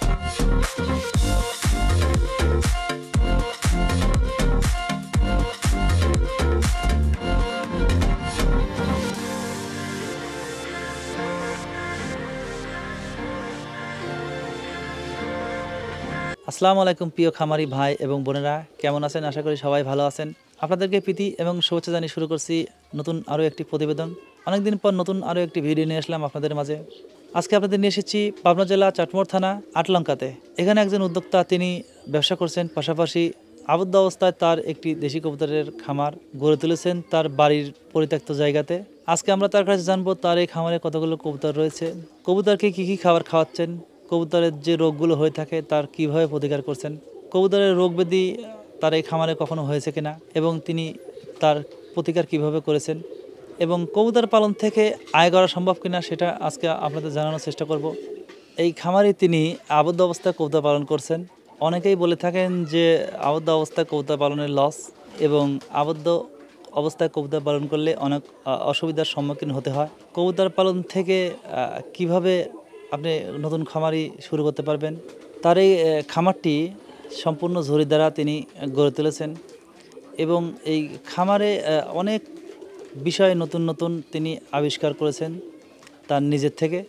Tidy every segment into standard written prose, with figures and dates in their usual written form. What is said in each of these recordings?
আসসালামু আলাইকুম প্রিয় খামারি ভাই এবং বোনেরা, কেমন আছেন? আশা করি সবাই ভালো আছেন। আপনাদেরকে প্রীতি এবং শুভেচ্ছা জানিয়ে শুরু করছি নতুন আরও একটি প্রতিবেদন। অনেকদিন পর নতুন আরও একটি ভিডিও নিয়ে আসলাম আপনাদের মাঝে। আজকে আপনাদের নিয়ে এসেছি পাবনা জেলা চাটমোহর থানা আটলঙ্কাতে। এখানে একজন উদ্যোক্তা, তিনি ব্যবসা করছেন, পাশাপাশি আবদ্ধ অবস্থায় তার একটি দেশি কবুতরের খামার গড়ে তুলেছেন তার বাড়ির পরিত্যক্ত জায়গাতে। আজকে আমরা তার কাছে জানবো তার এই খামারে কতগুলো কবুতর রয়েছে, কবুতরকে কী কী খাবার খাওয়াচ্ছেন, কবুতরের যে রোগগুলো হয়ে থাকে তার কীভাবে প্রতিকার করছেন, কবুতরের রোগ ব্যাধি তার এই খামারে কখনো হয়েছে কিনা এবং তিনি তার প্রতিকার কিভাবে করেছেন, এবং কবুতর পালন থেকে আয় করা সম্ভব কিনা সেটা আজকে আপনাদের জানানোর চেষ্টা করব। এই খামারে তিনি আবদ্ধ অবস্থায় কবুতর পালন করছেন। অনেকেই বলে থাকেন যে আবদ্ধ অবস্থায় কবুতর পালনের লস, এবং আবদ্ধ অবস্থায় কবুতর পালন করলে অনেক অসুবিধার সম্মুখীন হতে হয়। কবুতর পালন থেকে কিভাবে আপনি নতুন খামারি শুরু করতে পারবেন, তার এই খামারটি সম্পূর্ণ ঝুড়ি দ্বারা তিনি গড়ে তুলেছেন, এবং এই খামারে অনেক বিষয় নতুন নতুন তিনি আবিষ্কার করেছেন তার নিজের থেকে।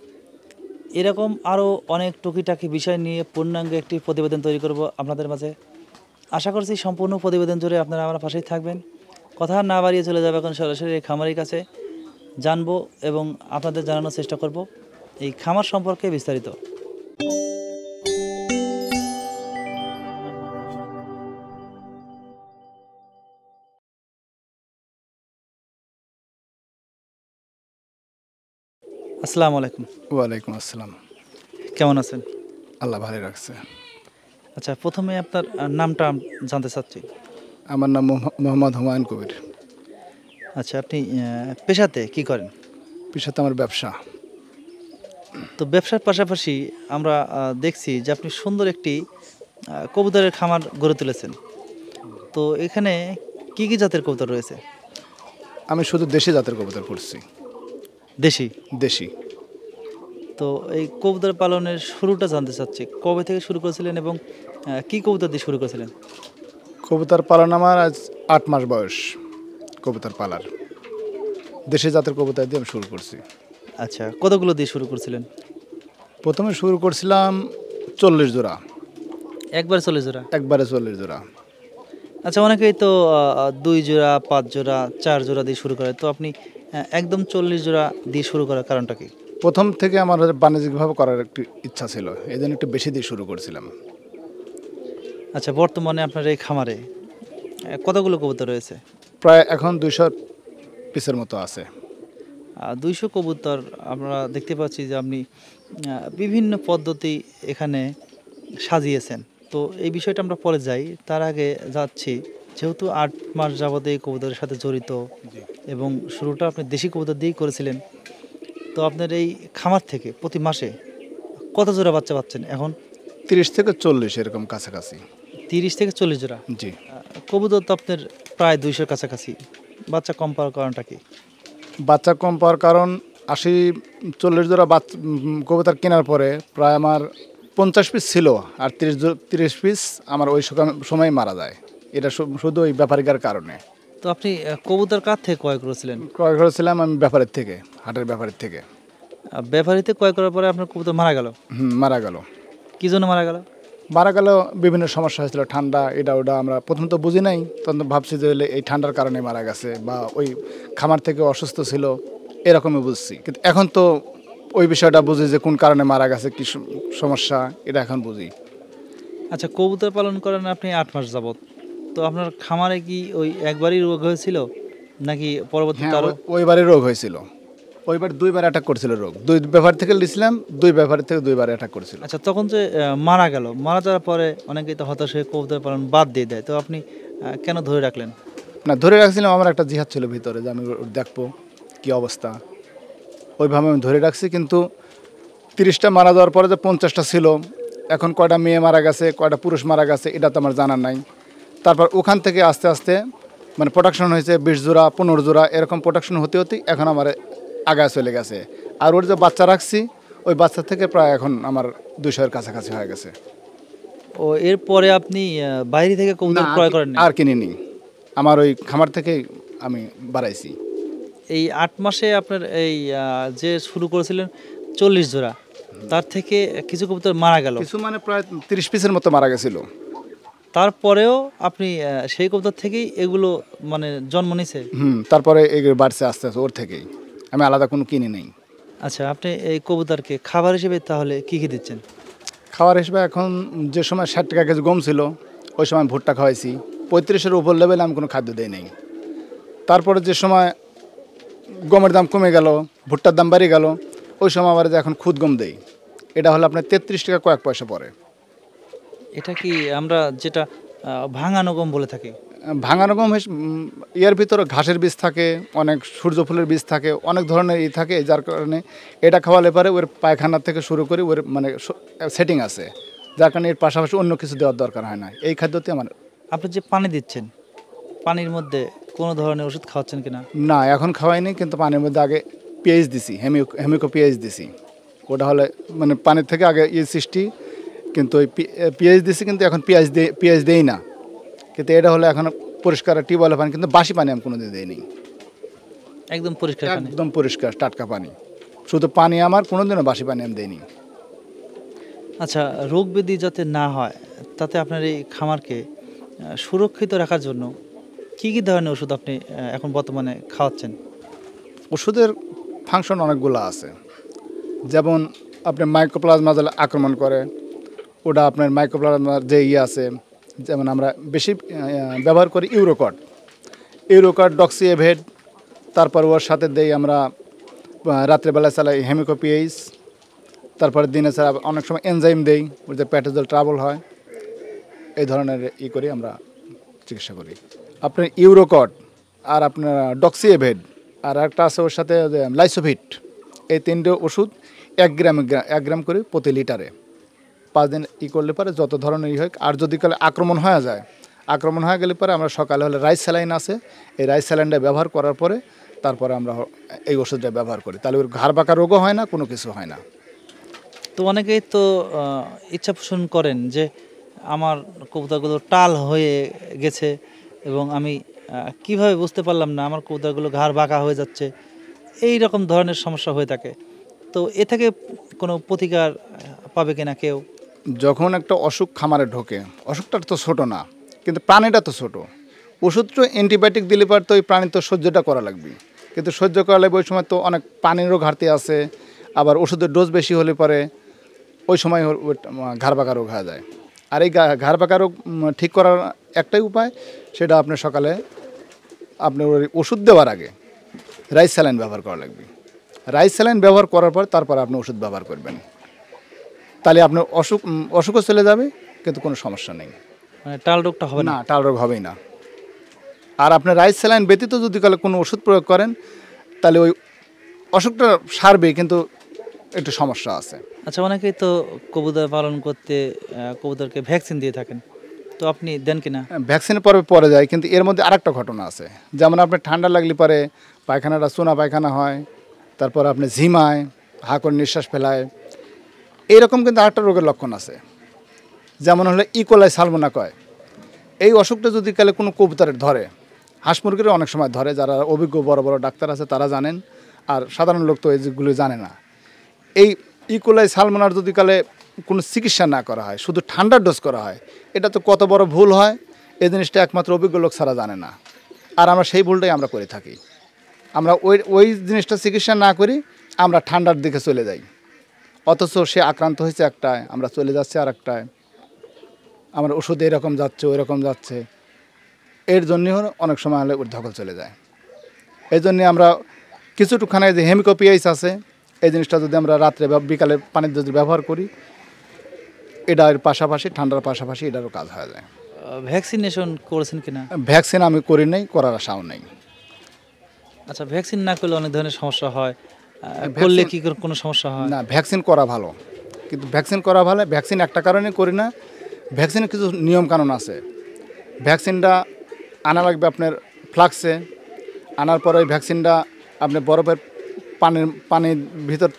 এরকম আরও অনেক টুকিটাকি বিষয় নিয়ে পূর্ণাঙ্গ একটি প্রতিবেদন তৈরি করব আপনাদের মাঝে। আশা করছি সম্পূর্ণ প্রতিবেদন জুড়ে আপনারা আমার পাশেই থাকবেন। কথা না বাড়িয়ে চলে যাবে এখন সরাসরি এই খামারের কাছে, জানবো এবং আপনাদের জানানোর চেষ্টা করব এই খামার সম্পর্কে বিস্তারিত। আসসালামু আলাইকুম। ওয়ালাইকুম আসসালাম। কেমন আছেন? আল্লাহ ভালো রাখছে। আচ্ছা, প্রথমে আপনার নামটা জানতে চাচ্ছি। আমার নাম মোহাম্মদ হুমায়ুন কবির। আচ্ছা, আপনি পেশাতে কি করেন? পেশাতে আমার ব্যবসা। তো ব্যবসার পাশাপাশি আমরা দেখছি যে আপনি সুন্দর একটি কবুতরের খামার গড়ে তুলেছেন। তো এখানে কি কি জাতের কবুতর রয়েছে? আমি শুধু দেশি জাতের কবুতর করছি। দেশি? দেশি। তো এই কবুতর পালনের শুরুটা জানতে চাচ্ছি, কবে থেকে শুরু করেছিলেন এবং কি কবুতর দিয়ে শুরু করেছিলেন? কবুতর পালন আমার আজ 8 মাস বয়স। কবুতর পালার দেশি জাতের কবুতর দিয়ে আমি শুরু করছি। আচ্ছা, কতগুলো দিয়ে শুরু করেছিলেন? প্রথমে শুরু করছিলাম 40 জোড়া। একবারে 40 জোড়া? একবারে 40 জোড়া। আচ্ছা, অনেকেই তো 2 জোড়া, 5 জোড়া, 4 জোড়া দিয়ে শুরু করে। তো আপনি একদম 40 জোড়া দিয়ে শুরু করার কারণটা কি? প্রথম থেকে আমার বাণিজ্যিকভাবে করার একটি ইচ্ছা ছিল, এই জন্য একটু বেশি দিয়ে শুরু করছিলাম। আচ্ছা, বর্তমানে আপনার এই খামারে কতগুলো কবুতর রয়েছে? প্রায় এখন 200 পিসের মতো আছে। 200 কবুতর। আমরা দেখতে পাচ্ছি যে আপনি বিভিন্ন পদ্ধতি এখানে সাজিয়েছেন। তো এই বিষয়টা আমরা পরে যাই, তার আগে যাচ্ছি, যেহেতু 8 মাস যাবত এই কবুতরের সাথে জড়িত এবং শুরুটা আপনি দেশি কবুতর দিয়েই করেছিলেন, তো আপনার এই খামার থেকে প্রতি মাসে কত জোড়া বাচ্চা পাচ্ছেন এখন? 30 থেকে 40 এরকম কাছাকাছি। 30 থেকে 40 জোড়া? জি। কবুতর তো আপনার প্রায় 200 কাছাকাছি, বাচ্চা কম পাওয়ার কারণটা কি? বাচ্চা কম পাওয়ার কারণ 40 জোড়া কবুতর কেনার পরে প্রায় আমার 50 পিস ছিল, আর 30 পিস আমার ওই সময় মারা যায়। এটা শুধু ওই ব্যাপারিকার কারণে। তো আপনি কবুতর কার থেকে ক্রয় করেছিলেন? ক্রয় করেছিলাম আমি ব্যাপারের থেকে, হাটের ব্যাপারের থেকে। ব্যাপারীতে ক্রয় করার পরে আপনার কবুতর মারা গেল? মারা গেল। কি জন্য মারা গেল? মারা গেল বিভিন্ন সমস্যা হয়েছিল, ঠান্ডা এটা ওটা। আমরা প্রথম তো বুঝি নাই, তখন ভাবছি যে এই ঠান্ডার কারণে মারা গেছে, বা ওই খামার থেকে অসুস্থ ছিল, এরকমই বুঝছি। কিন্তু এখন তো ওই বিষয়টা বুঝি যে কোন কারণে মারা গেছে, কি সমস্যা, এটা এখন বুঝি। আচ্ছা, কবুতর পালন করেন আপনি 8 মাস যাবত, তো আপনার খামারে কি ওই একবারই রোগ হয়েছিল নাকি পরবর্তীতে আরো? ওইবারই রোগ হয়েছিল। ওইবার 2বার অ্যাটাক করছিল রোগ। 2 ব্যাপার থেকে নিয়েছিলাম, 2 ব্যাপার থেকে 2বার অ্যাটাক করছিল। আচ্ছা, তখন যে মারা গেল, মারা যাওয়ার পরে অনেকেই তো হতাশ হয়ে কবুতর পালন বাদ দিয়ে দেয়, তো আপনি কেন ধরে রাখলেন? না, ধরে রাখছিলাম, আমার একটা জিহাদ ছিল ভিতরে যে আমি দেখবো কি অবস্থা, ওইভাবে আমি ধরে রাখছি। কিন্তু 30টা মারা যাওয়ার পরে যে 50টা ছিল, এখন কয়টা মেয়ে মারা গেছে, কয়টা পুরুষ মারা গেছে, এটা তো আমার জানা নাই। তারপর ওখান থেকে আস্তে আস্তে মানে প্রোডাকশন হয়েছে 20 জোড়া, 15 জোড়া, এরকম প্রোডাকশন হতে হতে এখন আমার আগায় চলে গেছে। আর ওর যে বাচ্চা রাখছি, ওই বাচ্চা থেকে প্রায় এখন আমার 200-এর কাছাকাছি হয়ে গেছে। ও এরপরে আপনি বাইরে থেকে কবুতর না, ক্রয় করেন আর কিনিনি, আমার ওই খামার থেকেই আমি বাড়াইছি। এই 8 মাসে আপনার এই যে শুরু করেছিলেন 40 জোড়া, তার থেকে কিছু কবুতর মারা গেল, কিছু মানে প্রায় 30 পিসের মতো মারা গেছিল। তারপরেও আপনি সেই কবুতর থেকেই এগুলো মানে জন্ম নিছে। তারপরে এগুলো বাড়ছে আস্তে আস্তে ওর থেকেই, আমি আলাদা কোনো কিনি নেই। আচ্ছা, আপনি এই কবুতরকে খাবার হিসেবে তাহলে কি কি দিচ্ছেন? খাবার হিসেবে এখন যে সময় 60 টাকা কেজি গম ছিল, ওই সময় ভুট্টা খাওয়াইছি। 35-এর উপর লেভেলে আমি কোনো খাদ্য দেই নাই। তারপরে যে সময় গমের দাম কমে গেল, ভুট্টার দাম বাড়িয়ে গেল, ওই সময় আবার যে এখন খুদ গম দেই, এটা হলো আপনার 33 টাকা কয়েক পয়সা পড়ে। এটা কি আমরা যেটা ভাঙানো গম বলে থাকি? ভাঙানো গম এর ভিতরে ঘাসের বীজ থাকে, অনেক সূর্যফুলের বীজ থাকে, অনেক ধরনের থাকে, যার কারণে এটা খাওয়ালে পারে ওর পায়খানা থেকে শুরু করে ওর মানে সেটিং আছে, যার কারণে এর পাশাপাশি অন্য কিছু দেওয়ার দরকার হয় না এই খাদ্যতে আমার। আপনি যে পানি দিচ্ছেন, পানির মধ্যে কোনো ধরনের ওষুধ খাওয়াচ্ছেন কিনা? না, এখন খাওয়াইনি, কিন্তু পানির মধ্যে আগে পিএইচ দিছি, হেমিকো পিএইচ দিছি। ওটা হলে মানে পানির থেকে আগে সৃষ্টি, কিন্তু ওই পিএইচ দিছি, কিন্তু এখন পিএইচ দেই না। কিন্তু এটা হলে এখন পরিষ্কার টিউবওয়েলের পানি, কিন্তু বাসি পানি আমি কোনোদিন দিইনি। একদম পরিষ্কার পানি? একদম পরিষ্কার টাটকা পানি, শুধু পানি, আমার কোনোদিনও বাসি পানি আমি দিইনি। আচ্ছা, রোগ ব্যাধি যাতে না হয় তাতে আপনার এই খামারকে সুরক্ষিত রাখার জন্য কি কি ধরনের ওষুধ আপনি এখন বর্তমানে খাওয়াচ্ছেন? ওষুধের ফাংশন অনেকগুলো আছে, যেমন আপনার মাইক্রোপ্লাজমা যেটা আক্রমণ করে, ওটা আপনার মাইক্রোপ্লাজমার যে আছে, যেমন আমরা বেশি ব্যবহার করি ইউরোকট, ডক্সিএভেড, তারপর ওর সাথে দেই আমরা রাত্রেবেলা চালাই হেমিকো পিএইচ, তারপরে দিনে ছাড়া অনেক সময় এনজাইম দেই, ওর যে পেটে জল ট্রাবল হয়, এই ধরনের করি আমরা চিকিৎসা করি। আপনার ইউরোকট আর আপনার ডক্সিএভেড আর একটা আছে ওর সাথে লাইসোভিট, এই 3টে ওষুধ 1 গ্রাম করে প্রতি লিটারে 5 দিন করলে পরে যত ধরনের হয়। আর যদি কালে আক্রমণ হয়ে গেলে পরে আমরা সকালে হলে রাইস স্যালাইন আছে, এই রাইস স্যালাইনটা ব্যবহার করার পরে তারপরে আমরা এই ওষুধটা ব্যবহার করি, তাহলে ওর ঘাড় বাঁকা রোগও হয় না, কোনো কিছু হয় না। তো অনেকেই তো ইচ্ছা পোষণ করেন যে আমার কবুতরগুলো টাল হয়ে গেছে এবং আমি কিভাবে বুঝতে পারলাম না আমার কবুতরগুলো ঘাড় বাঁকা হয়ে যাচ্ছে, এই রকম ধরনের সমস্যা হয়ে থাকে। তো এ থেকে কোনো প্রতিকার পাবে কিনা কেউ? যখন একটা অসুখ খামারে ঢোকে, অসুখটা তো ছোট না, কিন্তু প্রাণীটা তো ছোট। ওষুধ তো অ্যান্টিবায়োটিক দিলে পর তো ওই প্রাণী তো সহ্যটা করা লাগবে, কিন্তু সহ্য করা লাগবে ওই সময় তো অনেক পানিরও ঘাটতি আছে, আবার ওষুধের ডোজ বেশি হলে পরে ওই সময় ঘাড় বাঁকা রোগ হয়ে যায়। আর এই ঘাড় বাঁকা রোগ ঠিক করার একটাই উপায়, সেটা আপনার সকালে আপনার ওষুধ দেওয়ার আগে রাইস স্যালাইন ব্যবহার করা লাগবে। রাইস স্যালাইন ব্যবহার করার পর তারপর আপনি ওষুধ ব্যবহার করবেন, তাহলে আপনার অসুখও চলে যাবে, কিন্তু কোনো সমস্যা নেই। মানে টাল রোগটা হবে না? না, টাল রোগ হবেই না। আর আপনার রাইস স্যালাইন ব্যতীত যদি কালে কোনো ওষুধ প্রয়োগ করেন, তাহলে ওই অসুখটা সারবে, কিন্তু একটু সমস্যা আছে। আচ্ছা, অনেকেই তো কবুতর পালন করতে কবুতরকে ভ্যাকসিন দিয়ে থাকেন, তো আপনি দেন কিনা? ভ্যাকসিনের পরে যায়, কিন্তু এর মধ্যে আরেকটা ঘটনা আছে, যেমন আপনার ঠান্ডা লাগলে পরে পায়খানাটা চুনা পায়খানা হয়, তারপর আপনি ঝিমায়, হা করে নিঃশ্বাস ফেলায়, এইরকম কিন্তু আরেকটা রোগের লক্ষণ আছে, যেমন হলো ইকোলাই সালমোনা কয়। এই অসুখটা যদি কালে কোনো কবুতরের ধরে, হাঁস মুরগিরও অনেক সময় ধরে, যারা অভিজ্ঞ বড় বড় ডাক্তার আছে তারা জানেন, আর সাধারণ লোক তো এইগুলো জানে না। এই ইকোলাই সালমোনার যদি কালে কোনো চিকিৎসা না করা হয়, শুধু ঠান্ডার ডোজ করা হয়, এটা তো কত বড় ভুল হয়, এই জিনিসটা একমাত্র অভিজ্ঞ লোক ছাড়া জানে না। আর আমরা সেই ভুলটাই আমরা করে থাকি, আমরা ওই জিনিসটা চিকিৎসা না করি, আমরা ঠান্ডার দিকে চলে যাই, অথচ সে আক্রান্ত হয়েছে একটায়, আমরা চলে যাচ্ছি আর একটায়, আমার ওষুধ এরকম যাচ্ছে ওই রকম যাচ্ছে, এর জন্যই অনেক সময় হলে ওর ধকল চলে যায়। এই জন্যে আমরা কিছুটুখানে যে হেমিকো পিএইচ আছে, এই জিনিসটা যদি আমরা রাত্রে বিকালে পানির যদি ব্যবহার করি, এটার পাশাপাশি ঠান্ডার পাশাপাশি এটারও কাজ হয়ে যায়। ভ্যাকসিনেশন করেছেন কিনা? ভ্যাকসিন আমি করি নাই, করার আশাও নেই। আচ্ছা, ভ্যাকসিন না করলে অনেক ধরনের সমস্যা হয়, করলে কি কোনো সমস্যা হয়? না, ভ্যাকসিন করা ভালো, কিন্তু ভ্যাকসিন করা ভালো। ভ্যাকসিন একটা কারণে করি না, ভ্যাকসিনের কিছু নিয়মকানুন আছে। ভ্যাকসিনটা আনা লাগবে আপনার ফ্লাক্সে, আনার পরে ওই ভ্যাকসিনটা আপনি বরফের পানির ভিতর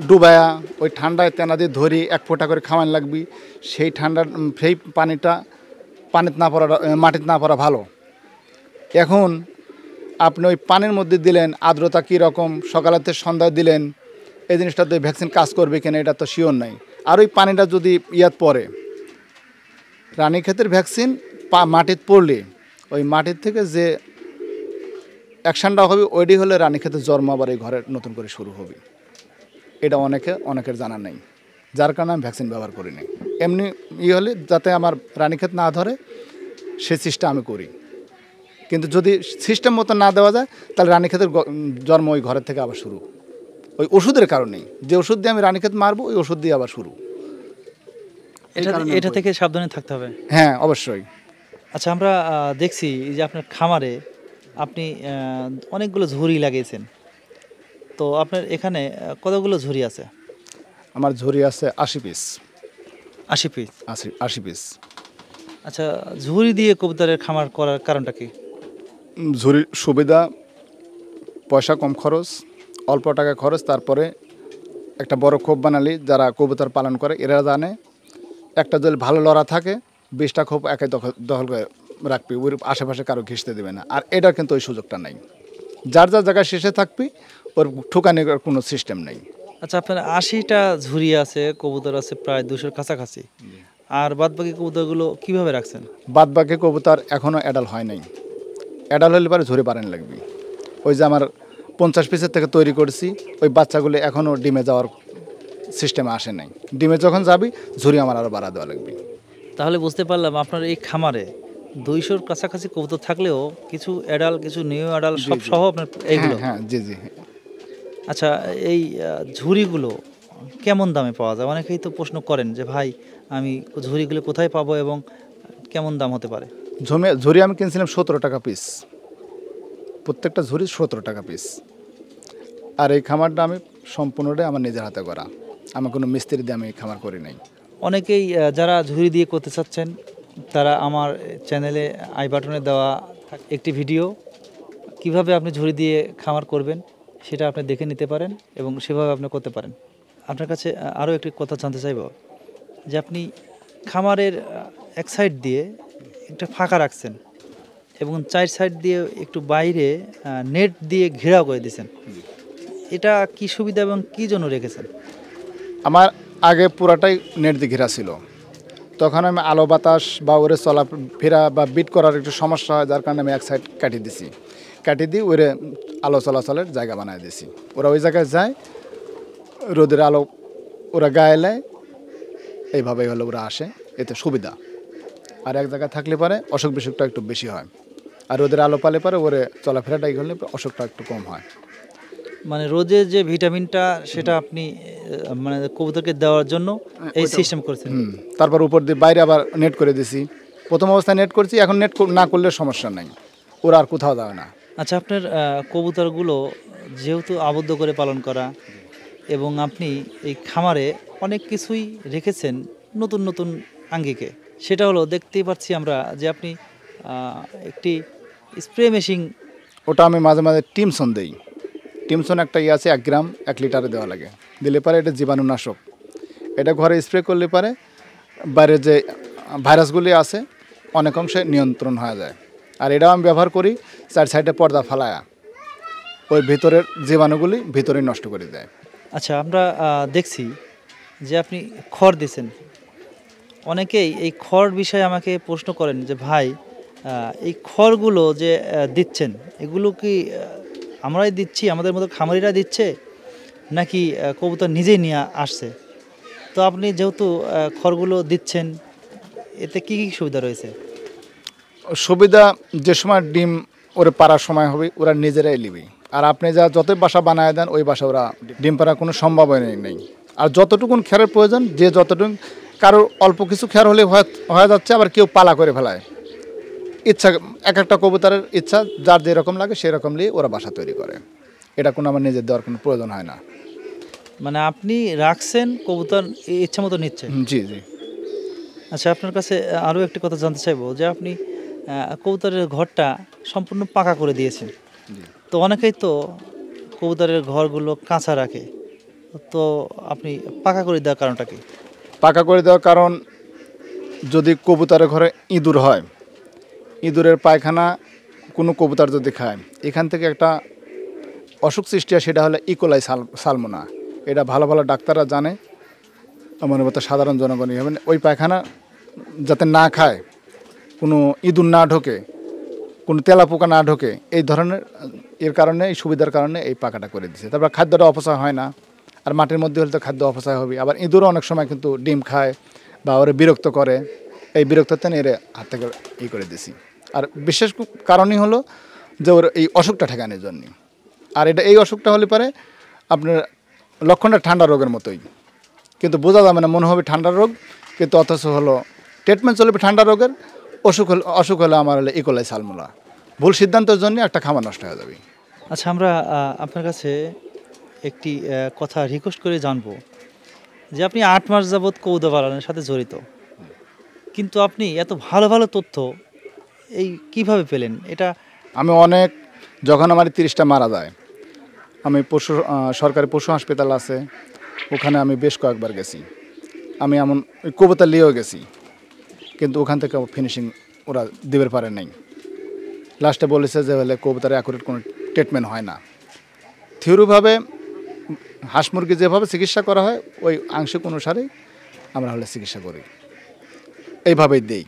ডুবায়া ওই ঠান্ডায় তেনা দিয়ে ধরি 1 ফোঁটা করে খাওয়ান লাগবি, সেই ঠান্ডা সেই পানিটা পানিতে না পড়া মাটিতে না পড়া ভালো। এখন আপনি ওই পানির মধ্যে দিলেন, আর্দ্রতা কীরকম, সকালেতে সন্ধ্যায় দিলেন, এই জিনিসটাতে ভ্যাকসিন কাজ করবে কিনা এটা তো শিওর নাই। আর ওই পানিটা যদি ইয়াত পড়ে, রানীক্ষেতের ভ্যাকসিন মাটিতে পড়লে ওই মাটির থেকে যে অ্যাকশানটা হবে ওইটি হলে রানীক্ষেতের জন্ম আবার এই ঘরে নতুন করে শুরু হবে। এটা অনেকের জানা নেই, যার কারণে আমি ভ্যাকসিন ব্যবহার করি নাই। এমনি হলে যাতে আমার রানীক্ষেত না ধরে সেই চেষ্টা আমি করি, কিন্তু যদি সিস্টেম মতো না দেওয়া যায় তাহলে রানীক্ষেতের জন্ম ওই ঘরের থেকে আবার শুরু, ওই ওষুধের কারণেই। যে ওষুধ দিয়ে আমি রানীক্ষেত মারবো ওই ওষুধ দিয়ে আবার শুরু। এটা থেকে সাবধানে থাকতে হবে। হ্যাঁ, অবশ্যই। আচ্ছা, আমরা দেখছি যে আপনার খামারে আপনি অনেকগুলো ঝুড়ি লাগিয়েছেন, তো আপনার এখানে কতগুলো ঝুড়ি আছে? আমার ঝুড়ি আছে 80 পিস। 80 পিস? 80 পিস। আচ্ছা, ঝুড়ি দিয়ে কবুতরের খামার করার কারণটা কি? ঝুড়ির সুবিধা, পয়সা কম খরচ, অল্প টাকা খরচ, তারপরে একটা বড় খোপ বানালি যারা কবুতর পালন করে এরা জানে একটা যদি ভালো লড়া থাকে 20টা খোপ একাই দখল করে রাখবি, ওর আশেপাশে কারো ঘিসতে দেবে না। আর এটার কিন্তু ওই সুযোগটা নাই, যার যার জায়গায় শেষে থাকবি, ওর ঠুকানির কোনো সিস্টেম নেই। আচ্ছা, আপনার 80টা ঝুড়ি আছে, কবুতর আছে প্রায় 200-র কাছাকাছি, আর বাদবাকি কবুতরগুলো কিভাবে রাখছেন? বাদ বাকি কবুতর এখনও অ্যাডাল হয় নাই, অ্যাডাল হলে পরে ঝুড়ি বাড়ানো লাগবে। ওই যে আমার 50 পিসের থেকে তৈরি করছি, ওই বাচ্চাগুলো এখনও ডিমে যাওয়ার সিস্টেমে আসে নাই। ডিমে যখন যাবি ঝুড়ি আমার আরও বাড়া দেওয়া লাগবে। তাহলে বুঝতে পারলাম আপনার এই খামারে 200-র কাছাকাছি কবুতর থাকলেও কিছু অ্যাডাল, কিছু নিউ অ্যাডাল সব সহ আপনার এইগুলো। হ্যাঁ, জি জি। আচ্ছা, এই ঝুড়িগুলো কেমন দামে পাওয়া যায়? অনেকেই তো প্রশ্ন করেন যে ভাই আমি ঝুড়িগুলো কোথায় পাবো এবং কেমন দাম হতে পারে? ঝুড়ি আমি কিনছিলাম 17 টাকা পিস, প্রত্যেকটা ঝুড়ি 17 টাকা পিস। আর এই খামারটা আমি সম্পূর্ণটাই আমার নিজের হাতে করা, আমার কোনো মিস্ত্রি দিয়ে আমি খামার করি নাই। অনেকেই যারা ঝুড়ি দিয়ে করতে চাচ্ছেন তারা আমার চ্যানেলে আই বাটনে দেওয়া একটি ভিডিও কিভাবে আপনি ঝুড়ি দিয়ে খামার করবেন সেটা আপনি দেখে নিতে পারেন এবং সেভাবে আপনি করতে পারেন। আপনার কাছে আরও একটি কথা জানতে চাইব যে আপনি খামারের এক সাইড দিয়ে একটা ফাঁকা রাখছেন এবং 4 সাইড দিয়ে একটু বাইরে নেট দিয়ে ঘেরাও করে দিয়েছেন, এটা কি সুবিধা এবং কী জন্য রেখেছেন? আমার আগে পুরাটাই নেট দিয়ে ঘেরা ছিল, তখন আমি আলো বাতাস বা ওরে চলাফেরা বা বিট করার একটু সমস্যা হয়, যার কারণে আমি এক সাইড কাটিয়ে দিই ওরে আলো চলাচলের জায়গা বানিয়ে দিয়েছি। ওরা ওই জায়গায় যায়, রোদের আলো ওরা গায়ে নেয়, এইভাবেই হলো ওরা আসে, এতে সুবিধা। আর এক জায়গায় থাকলে পরে অসুখ বিসুখটা একটু বেশি হয়, আর রোদের আলো পালে পরে ওরে চলাফেরাটা এই হলে অসুখটা একটু কম হয়। মানে রোজের যে ভিটামিনটা সেটা আপনি মানে কবুতরকে দেওয়ার জন্য এই সিস্টেম করেছেন। তারপর উপর দিয়ে বাইরে আবার নেট করে দিছি। প্রথম অবস্থায় নেট করছি, এখন নেট না করলে সমস্যা নাই, ওরা আর কোথাও যাবে না। আচ্ছা, আপনার কবুতরগুলো যেহেতু আবদ্ধ করে পালন করা এবং আপনি এই খামারে অনেক কিছুই রেখেছেন নতুন নতুন আঙ্গিকে, সেটা হলো দেখতেই পাচ্ছি আমরা যে আপনি একটি স্প্রে মেশিন। ওটা আমি মাঝে মাঝে টিমসন দেই। টিমসন একটা আছে 1 গ্রাম 1 লিটারে দেওয়া লাগে, দিলে পারে এটা জীবাণুনাশক। এটা ঘরে স্প্রে করলে পারে বাইরে যে ভাইরাসগুলি আছে অনেক অংশে নিয়ন্ত্রণ হয়ে যায়। আর এটাও আমি ব্যবহার করি 4 সাইডে পর্দা ফালায়া, ওই ভিতরের জীবাণুগুলি ভিতরে নষ্ট করে দেয়। আচ্ছা, আমরা দেখছি যে আপনি খড় দিয়েছেন, অনেকেই এই খড় বিষয়ে আমাকে প্রশ্ন করেন যে ভাই এই খড়গুলো যে দিচ্ছেন এগুলো কি আমরাই দিচ্ছি, আমাদের মতো খামারিরা দিচ্ছে, নাকি কবুতর নিজেই নিয়ে আসছে? তো আপনি যেহেতু খড়গুলো দিচ্ছেন এতে কি কি সুবিধা রয়েছে? সুবিধা, যে সময় ডিম ওরে পাড়ার সময় হবে ওরা নিজেরাই নিবে। আর আপনি যতই বাসা বানায় দেন ওই বাসা ওরা ডিম পাড়ার কোনো সম্ভাবনাই নেই। আর যতটুকুন খেয়ারের প্রয়োজন, যে যতটুকু, কারোর অল্প কিছু খেয়ার হলে হয়ে যাচ্ছে, আবার কেউ পালা করে ফেলায়। ইচ্ছা, এক একটা কবুতরের ইচ্ছা, যার যেরকম লাগে সেরকম নিয়ে ওরা বাসা তৈরি করে। এটা কোনো আমার নিজের দেওয়ার কোনো প্রয়োজন হয় না। মানে আপনি রাখছেন, কবুতর ইচ্ছা মতো নিচ্ছে? জি জি। আচ্ছা, আপনার কাছে আরও একটি কথা জানতে চাইবো যে আপনি কবুতরের ঘরটা সম্পূর্ণ পাকা করে দিয়েছেন, তো অনেকেই তো কবুতরের ঘরগুলো কাঁচা রাখে তো আপনি পাকা করে দেওয়ার কারণটা কি? পাকা করে দেওয়ার কারণ, যদি কবুতরের ঘরে ইঁদুর হয়, ইঁদুরের পায়খানা কোনো কবুতর যদি খায়, এখান থেকে একটা অসুখ সৃষ্টি হয়, সেটা হলো ইকোলাই সালমোনা। এটা ভালো ভালো ডাক্তাররা জানে, আমার মতো সাধারণ জনগণই হবেন। ওই পায়খানা যাতে না খায়, কোনো ইঁদুর না ঢোকে, কোনো তেলাপোকা না ঢোকে, এই ধরনের এর কারণে, এই সুবিধার কারণে এই পাকাটা করে দিচ্ছে। তারপর খাদ্যটা অপচয় হয় না, আর মাটির মধ্যে হলে তো খাদ্য অপচয় হবে। আবার ইঁদুরও অনেক সময় কিন্তু ডিম খায় বা ওরে বিরক্ত করে, এই বিরক্ততে এর হাত থেকে করে দিছি। আর বিশেষ কারণই হলো যে ওর এই অসুখটা ঠেকানোর জন্য। আর এই অসুখটা হলে পারে আপনার লক্ষণটা ঠান্ডা রোগের মতোই, কিন্তু বোঝা যাবে না, মনে হবে ঠান্ডা রোগ, কিন্তু অথচ হলো ট্রিটমেন্ট চলবে ঠান্ডা রোগের। অসুখ হলে আমার হলো ইকোলাই সালমোনা। ভুল সিদ্ধান্তের জন্য একটা খামার নষ্ট হয়ে যাবে। আচ্ছা, আমরা আপনার কাছে একটি কথা রিকোয়েস্ট করে জানবো যে আপনি 8 মাস যাবৎ কবুতর পালনের সাথে জড়িত, কিন্তু আপনি এত ভালো ভালো তথ্য এই কিভাবে পেলেন? এটা আমি অনেক, যখন আমার 30টা মারা যায়, আমি সরকারি পশু হাসপাতাল আছে, ওখানে আমি বেশ কয়েকবার গেছি। আমি এমন কবুতর নিয়েও গেছি, কিন্তু ওখান থেকে ফিনিশিং ওরা দিতে পারে নাই। লাস্টে বলেছে যে হলে কবুতরের অ্যাকুরেট কোনো ট্রিটমেন্ট হয় না। থিওরিভাবে হাঁস মুরগি যেভাবে চিকিৎসা করা হয়, ওই আংশিক অনুসারেই আমরা হলে চিকিৎসা করি, এইভাবেই দিই।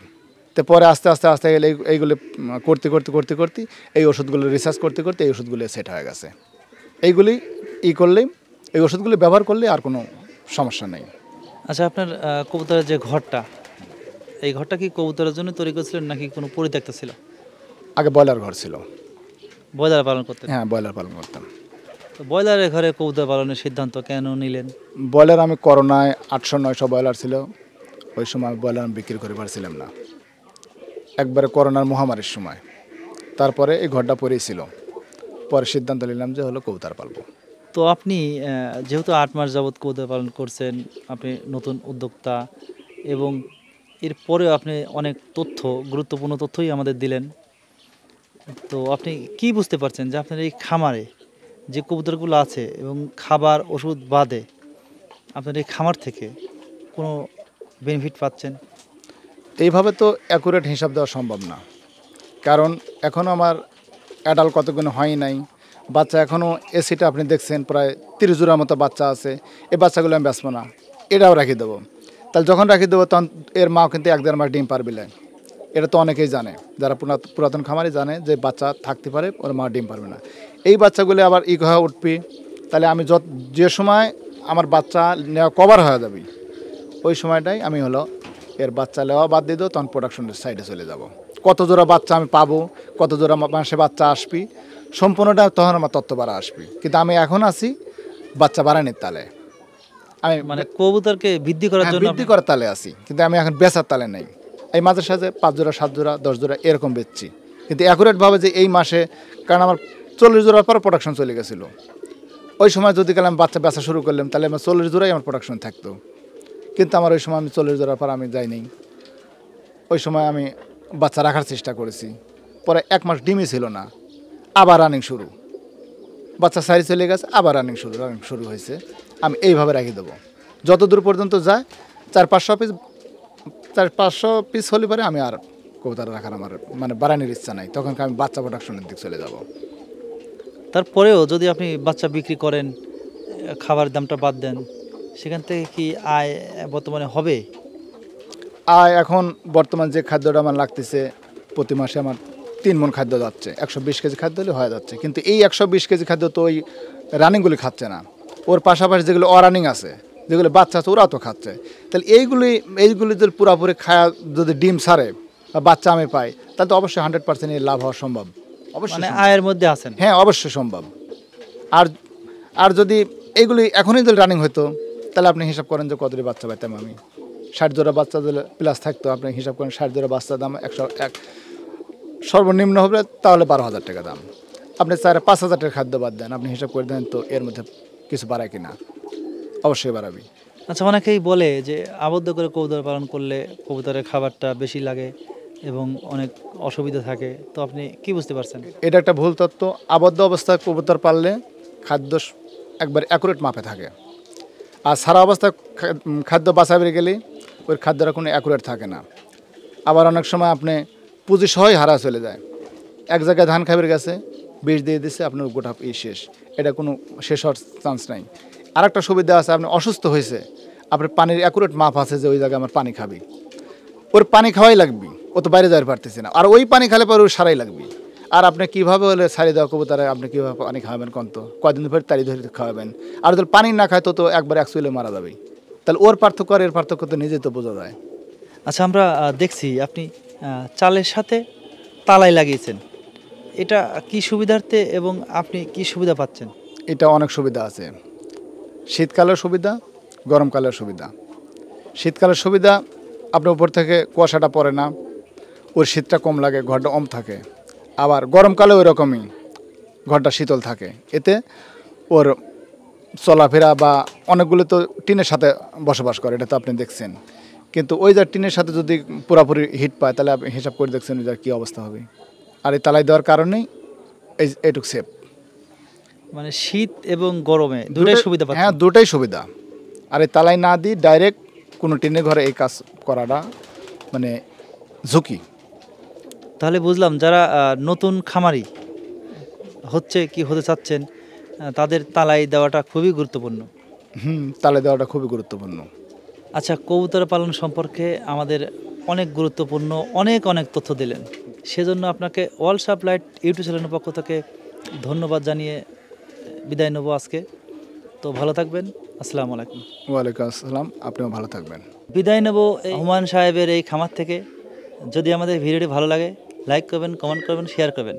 তো পরে আস্তে আস্তে আস্তে গেলে এইগুলো করতে করতে করতে করতে এই ওষুধগুলো রিসার্চ করতে করতে এই ওষুধগুলো সেট হয়ে গেছে। এইগুলি করলেই, এই ওষুধগুলি ব্যবহার করলে আর কোনো সমস্যা নেই। আচ্ছা, আপনার কবুতরের যে ঘরটা, এই ঘরটা কি কবুতরের জন্য তৈরি করেছিলেন নাকি কোনো পরিত্যক্ত ছিল? আগে ব্রয়লার ঘর ছিল। ব্রয়লার পালন করতেন? হ্যাঁ, ব্রয়লার পালন করতাম। তো ব্রয়লারের ঘরে কবুতর পালনের সিদ্ধান্ত কেন নিলেন? ব্রয়লার আমি করোনায় 800-900 ব্রয়লার ছিল, ওই সময় আমি ব্রয়লার বিক্রি করে পারছিলাম না, একবারে করোনার মহামারীর সময়। তারপরে এই ঘরটা পরেই ছিল, পরে সিদ্ধান্ত নিলাম যে হলো কবুতর পালবো। তো আপনি যেহেতু 8 মাস যাবৎ কবুতর পালন করছেন, আপনি নতুন উদ্যোক্তা, এবং এরপরেও আপনি অনেক তথ্য, গুরুত্বপূর্ণ তথ্যই আমাদের দিলেন। তো আপনি কি বুঝতে পারছেন যে আপনার এই খামারে যে কবুতরগুলো আছে এবং খাবার ওষুধ বাদে আপনার এই খামার থেকে কোনো বেনিফিট পাচ্ছেন? এইভাবে তো অ্যাকুরেট হিসাব দেওয়া সম্ভব না, কারণ এখনও আমার অ্যাডাল্ট কতগুলো হয় নাই। বাচ্চা এখনও, এসিটা আপনি দেখছেন প্রায় 30 জোড়ার মতো বাচ্চা আছে। এই বাচ্চাগুলো আমি বেচবো না, এটাও রাখি দেবো। তাহলে যখন রাখি দেবো তখন এর মাও কিন্তু 1-1.5 মাস ডিম পারবে না। এটা তো অনেকেই জানে, যারা পুরাতন খামারই জানে যে বাচ্চা থাকতে পারে, ওর মা ডিম পারবে না। এই বাচ্চাগুলো আবার হয়ে উঠবে, তাহলে আমি যে সময় আমার বাচ্চা নেওয়া কভার হয়ে যাবে, ওই সময়টাই আমি হলো এর বাচ্চা নেওয়া বাদ দিয়ে দেবো, তখন প্রোডাকশনের সাইডে চলে যাব। কত জোড়া বাচ্চা আমি পাবো, কত জোড়া মাসে বাচ্চা আসবি, সম্পূর্ণটা তখন আমার তত্ত্ব বাড়া আসবে। কিন্তু আমি এখন আছি বাচ্চা বাড়ানোর তালে, আমি মানে কবুতরকে বৃদ্ধি করার জন্য বৃদ্ধি করার তালে আছি, কিন্তু আমি এখন বেচার তালে নেই। এই মাঝের সাথে 5 জোড়া 7 জোড়া 10 জোড়া এরকম বেচছি, কিন্তু অ্যাকুরেটভাবে যে এই মাসে, কারণ আমার 40 জোড়ার পর প্রোডাকশন চলে গেছিলো। ওই সময় যদি কাল আমি বাচ্চা বেচা শুরু করলাম, তাহলে আমার 40 জোড়াই আমার প্রোডাকশন থাকতো। কিন্তু আমার ওই সময় আমি 40 জোড়ার পর আমি যাইনি। ওই সময় আমি বাচ্চা রাখার চেষ্টা করেছি, পরে 1 মাস ডিমই ছিল না, আবার রানিং শুরু, বাচ্চা সারি চলে গেছে, আবার রানিং শুরু হয়েছে। আমি এইভাবে রাখি দেবো যত দূর পর্যন্ত যায়। 400-500 পিস হলে পরে আমি আর কবুতর রাখার আমার মানে বাড়ানোর ইচ্ছা নাই, তখন আমি বাচ্চা প্রোডাকশনের দিক চলে যাব। তারপরেও যদি আপনি বাচ্চা বিক্রি করেন, খাবার দামটা বাদ দেন, সেখান থেকে কি আয় বর্তমানে হবে? আর এখন বর্তমান যে খাদ্যটা আমার লাগতেছে, প্রতি মাসে আমার 3 মণ খাদ্য যাচ্ছে, 120 কেজি খাদ্য হলে হয়ে যাচ্ছে। কিন্তু এই 120 কেজি খাদ্য তো ওই রানিংগুলি খাচ্ছে না, ওর পাশাপাশি যেগুলো অরানিং আছে, যেগুলো বাচ্চা আছে, ওরাও তো খাচ্ছে। তাহলে এইগুলি যদি পুরাপুরি খায়া যদি ডিম ছাড়ে বা বাচ্চা আমি পাই, তাহলে তো অবশ্যই 100% লাভ হওয়া সম্ভব। অবশ্যই মানে আয়ের মধ্যে আছেন? হ্যাঁ, অবশ্যই সম্ভব। আর যদি এইগুলি এখনই যদি রানিং হতো, তাহলে আপনি হিসাব করেন যে কতটি বাচ্চা পাইতাম আমি। 60 জোড়া বাচ্চা যদি প্লাস থাকতো, আপনি হিসাব করেন 60 জোড়া বাচ্চার দাম 101 সর্বনিম্ন হবে, তাহলে 12,000 টাকা দাম। আপনি 4-5,000 টাকার খাদ্য বাদ দেন, আপনি হিসাব করে দেন তো এর মধ্যে কিছু বাড়ায় কিনা। অবশ্যই বাড়াবি। আচ্ছা, অনেকেই বলে যে আবদ্ধ করে কবুতর পালন করলে কবুতরের খাবারটা বেশি লাগে এবং অনেক অসুবিধা থাকে, তো আপনি কি বুঝতে পারছেন? এটা একটা ভুল তত্ত্ব। আবদ্ধ অবস্থায় কবুতর পাললে খাদ্য একবার অ্যাকুরেট মাপে থাকে, আর সারা অবস্থায় খাদ্য বাঁচাবে গেলে ওই খাদ্যটা কোনো অ্যাকুরেট থাকে না। আবার অনেক সময় আপনি পুঁজি সহই হারা চলে যায়। এক জায়গায় ধান খাবার গেছে, বীজ দিয়ে দিচ্ছে, আপনার গোটা শেষ, এটা কোনো শেষ হওয়ার চান্স নাই। আরেকটা সুবিধা আছে, আপনি অসুস্থ হয়েছে, আপনার পানির অ্যাকুরেট মাপ আছে যে ওই জায়গায় আমার পানি খাবি, ওর পানি খাওয়াই লাগবে, ও তো বাইরে যাওয়ার পারতেছে না, আর ওই পানি খেলে পরে ওর সারাই লাগবে। আর আপনি কীভাবে হলে সারি দেওয়া কবুতরে আপনি কীভাবে পানি খাওয়াবেন কত কয়দিন পরে তারি ধরে খাওয়াবেন। আর যদি পানি না খায় তো একবার অ্যাকচুয়ালি মারা যাবে। তাহলে ওর পার্থক্য আর এর পার্থক্য তো নিজেই তো বোঝা যায়। আচ্ছা, আমরা দেখছি আপনি চালের সাথে তালাই লাগিয়েছেন, এটা কি সুবিধার্থে এবং আপনি কি সুবিধা পাচ্ছেন? এটা অনেক সুবিধা আছে, শীতকালের সুবিধা, গরমকালের সুবিধা। শীতকালের সুবিধা, আপনার উপর থেকে কুয়াশাটা পড়ে না, ওর শীতটা কম লাগে, ঘরটা কম থাকে। আবার গরমকালে ওই রকমই, ঘরটা শীতল থাকে। এতে ওর চলাফেরা বা অনেকগুলো তো টিনের সাথে বসবাস করে, এটা তো আপনি দেখছেন। কিন্তু ওই যে টিনের সাথে যদি পুরোপুরি হিট পায় তাহলে আপনি হিসাব করে দেখছেন ওইটার কী অবস্থা হবে। আর এই তালাই দেওয়ার কারণেই এইটুকু সেফ। মানে শীত এবং গরমে দুটাই সুবিধা পাচ্ছেন? হ্যাঁ, দুটাই সুবিধা। আর এই তালাই না দিই ডাইরেক্ট কোনো টিনের ঘরে এই কাজ করাটা মানে ঝুঁকি। তাহলে বুঝলাম যারা নতুন খামারি হচ্ছে কি হতে চাচ্ছেন তাদের তালাই দেওয়াটা খুবই গুরুত্বপূর্ণ। তালাই দেওয়াটা খুবই গুরুত্বপূর্ণ। আচ্ছা, কবুতর পালন সম্পর্কে আমাদের অনেক গুরুত্বপূর্ণ অনেক অনেক তথ্য দিলেন, সেজন্য আপনাকে ওয়ার্ল্ড সাপ্লাইট ইউটিউব চ্যানেলের পক্ষ থেকে ধন্যবাদ জানিয়ে বিদায় নেব আজকে। তো ভালো থাকবেন, আসসালামু আলাইকুম। ওয়ালাইকুম আসসালাম, আপনিও ভালো থাকবেন। বিদায় নেব এই হুমায়ুন সাহেবের এই খামার থেকে। যদি আমাদের ভিডিওটি ভালো লাগে লাইক করবেন, কমেন্ট করবেন, শেয়ার করবেন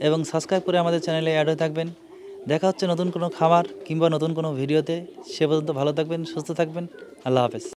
এবং সাবস্ক্রাইব করে আমাদের চ্যানেলে অ্যাড হয়ে থাকবেন। দেখা হচ্ছে নতুন কোনো খামার কিংবা নতুন কোনো ভিডিওতে। সে পর্যন্ত ভালো থাকবেন, সুস্থ থাকবেন। আল্লাহ হাফেজ।